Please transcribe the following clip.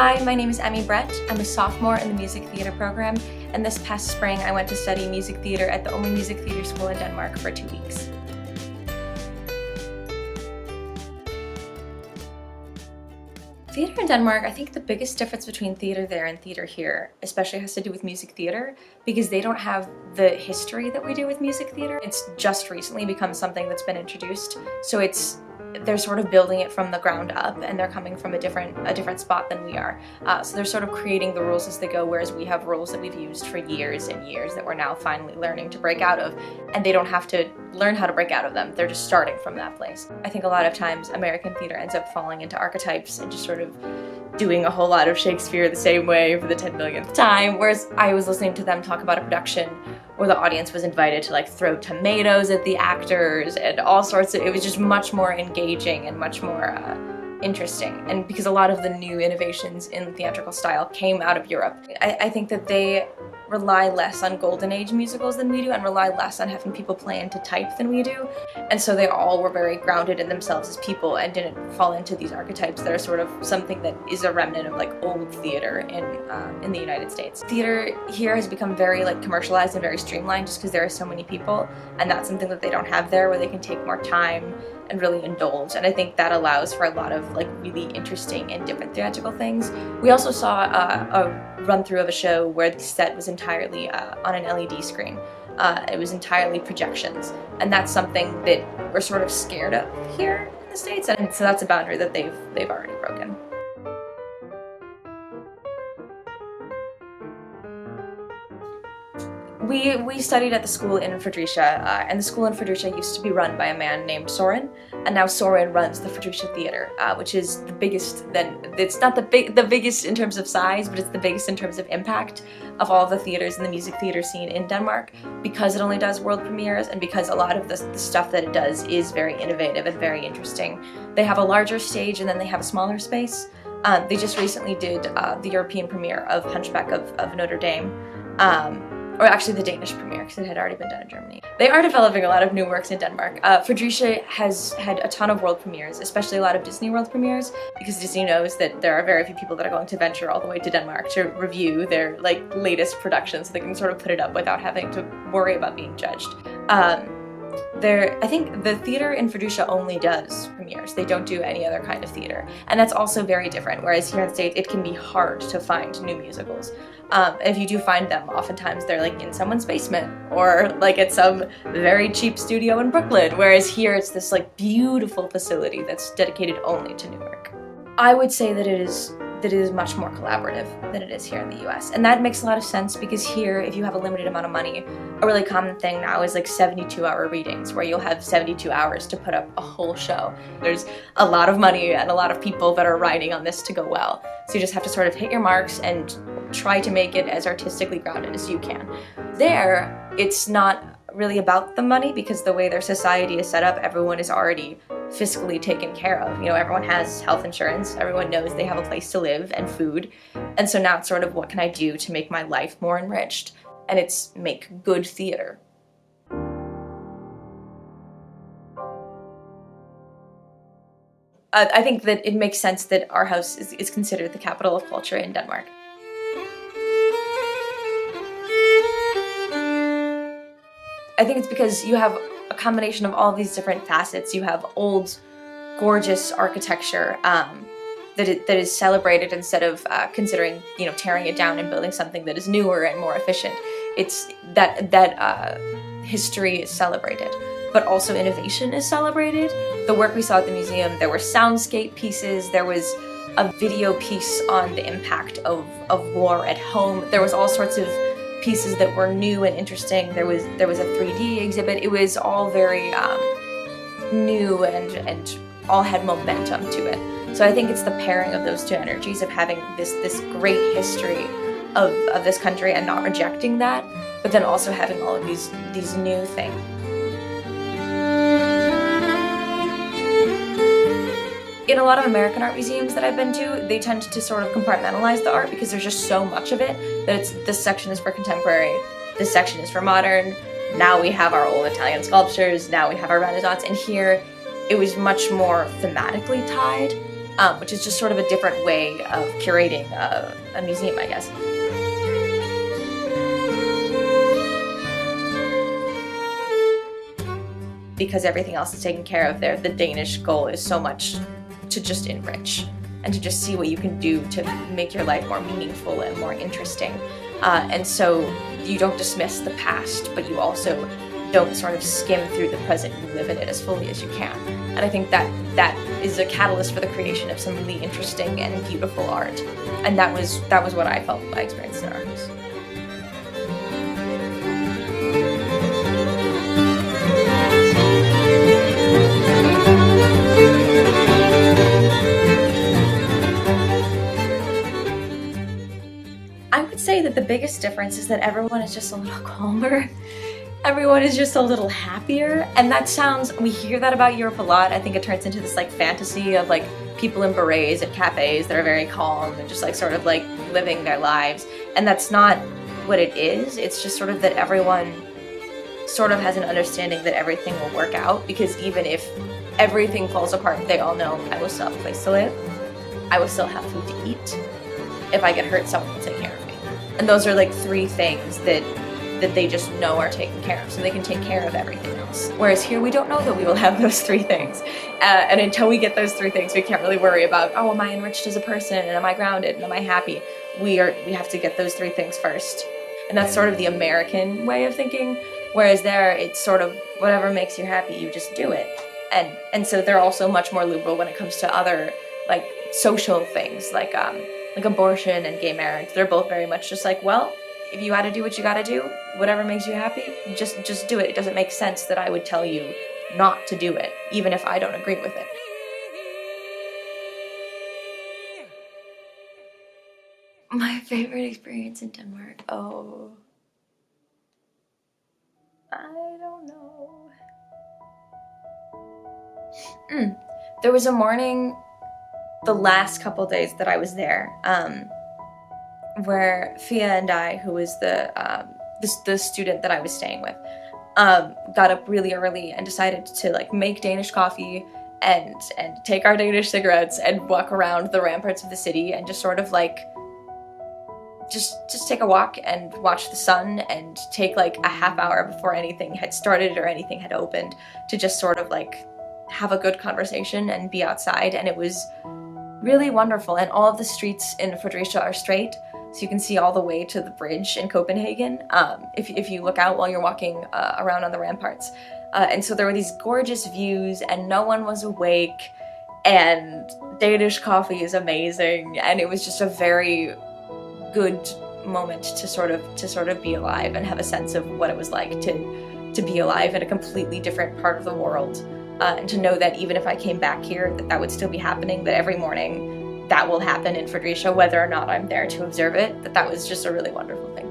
Hi, my name is Emmy Brett. I'm a sophomore in the music theater program, and this past spring I went to study music theater at the only music theater school in Denmark for 2 weeks. Theater in Denmark, I think the biggest difference between theater there and theater here especially has to do with music theater, because they don't have the history that we do with music theater. It's just recently become something that's been introduced, so they're sort of building it from the ground up, and they're coming from a different spot than we are. So they're sort of creating the rules as they go, whereas we have rules that we've used for years and years that we're now finally learning to break out of, and they don't have to learn how to break out of them. They're just starting from that place. I think a lot of times American theater ends up falling into archetypes and just sort of doing a whole lot of Shakespeare the same way for the 10 millionth time, whereas I was listening to them talk about a production where the audience was invited to like throw tomatoes at the actors and all sorts of, it was just much more engaging and much more interesting. And because a lot of the new innovations in theatrical style came out of Europe, I think that they rely less on golden age musicals than we do, and rely less on having people play into type than we do. And so they all were very grounded in themselves as people and didn't fall into these archetypes that are sort of something that is a remnant of like old theater in the United States. Theater here has become very like commercialized and very streamlined just because there are so many people, and that's something that they don't have there, where they can take more time and really indulge, and I think that allows for a lot of like really interesting and different theatrical things. We also saw a run-through of a show where the set was entirely on an LED screen. It was entirely projections, and that's something that we're sort of scared of here in the States, and so that's a boundary that they've already broken. We studied at the school in Fredericia, and the school in Fredericia used to be run by a man named Soren, and now Soren runs the Fredericia Theater, which is the biggest. It's not the biggest in terms of size, but it's the biggest in terms of impact of all the theaters in the music theater scene in Denmark, because it only does world premieres, and because a lot of the stuff that it does is very innovative and very interesting. They have a larger stage, and then they have a smaller space. They just recently did the European premiere of Hunchback of Notre Dame. Or actually the Danish premiere, because it had already been done in Germany. They are developing a lot of new works in Denmark. Fredericia has had a ton of world premieres, especially a lot of Disney world premieres, because Disney knows that there are very few people that are going to venture all the way to Denmark to review their like latest productions, so they can sort of put it up without having to worry about being judged. I think the theater in Fredericia only does premieres. They don't do any other kind of theater. And that's also very different, whereas here in the States it can be hard to find new musicals. If you do find them, oftentimes they're like in someone's basement or like at some very cheap studio in Brooklyn, whereas here it's this like beautiful facility that's dedicated only to new work. I would say that it is much more collaborative than it is here in the US. And that makes a lot of sense, because here, if you have a limited amount of money, a really common thing now is like 72-hour readings, where you'll have 72 hours to put up a whole show. There's a lot of money and a lot of people that are riding on this to go well. So you just have to sort of hit your marks and try to make it as artistically grounded as you can. There, it's not really about the money, because the way their society is set up, everyone is already fiscally taken care of. You know, everyone has health insurance, everyone knows they have a place to live and food, and so now it's sort of, what can I do to make my life more enriched? And it's make good theater. I think that it makes sense that our house is considered the capital of culture in Denmark. I think it's because you have a combination of all these different facets. You have old, gorgeous architecture that is celebrated instead of considering, you know, tearing it down and building something that is newer and more efficient. It's that history is celebrated, but also innovation is celebrated. The work we saw at the museum, there were soundscape pieces, there was a video piece on the impact of war at home. There was all sorts of pieces that were new and interesting. There was a 3D exhibit. It was all very new and all had momentum to it. So I think it's the pairing of those two energies, of having this great history of this country and not rejecting that, but then also having all of these new things. In a lot of American art museums that I've been to, they tend to sort of compartmentalize the art, because there's just so much of it that it's, this section is for contemporary, this section is for modern, now we have our old Italian sculptures, now we have our Renaissance, and here it was much more thematically tied. which is just sort of a different way of curating a museum, I guess. Because everything else is taken care of there, the Danish goal is so much to just enrich and to just see what you can do to make your life more meaningful and more interesting. And so you don't dismiss the past, but you also don't sort of skim through the present. You live in it as fully as you can. And I think that is a catalyst for the creation of some really interesting and beautiful art. And that was what I felt I experienced in Aarhus. I would say that the biggest difference is that everyone is just a little calmer. Everyone is just a little happier, and that sounds, we hear that about Europe a lot. I think it turns into this like fantasy of like people in berets at cafes that are very calm and just like sort of like living their lives, and that's not what it is. It's just sort of that everyone sort of has an understanding that everything will work out, because even if everything falls apart, they all know I will still have a place to live, I will still have food to eat. If I get hurt, someone will take care of me. And those are like three things that they just know are taken care of, so they can take care of everything else. Whereas here, we don't know that we will have those three things. And until we get those three things, we can't really worry about, oh, am I enriched as a person, and am I grounded, and am I happy? We have to get those three things first. And that's sort of the American way of thinking, whereas there, it's sort of whatever makes you happy, you just do it. And so they're also much more liberal when it comes to other like social things, like abortion and gay marriage. They're both very much just like, well, if you gotta do what you gotta do, whatever makes you happy, just do it. It doesn't make sense that I would tell you not to do it, even if I don't agree with it. My favorite experience in Denmark? Oh, I don't know. There was a morning, the last couple days that I was there, where Fia and I, who was the student that I was staying with, got up really early and decided to like make Danish coffee and take our Danish cigarettes and walk around the ramparts of the city and just sort of like just take a walk and watch the sun, and take like a half hour before anything had started or anything had opened to just sort of like have a good conversation and be outside. And it was really wonderful. And all of the streets in Fredericia are straight, so you can see all the way to the bridge in Copenhagen if you look out while you're walking around on the ramparts. And so there were these gorgeous views, and no one was awake, and Danish coffee is amazing, and it was just a very good moment to sort of be alive and have a sense of what it was like to be alive in a completely different part of the world, and to know that even if I came back here, that would still be happening, that every morning that will happen in Fredericia, whether or not I'm there to observe it, that was just a really wonderful thing.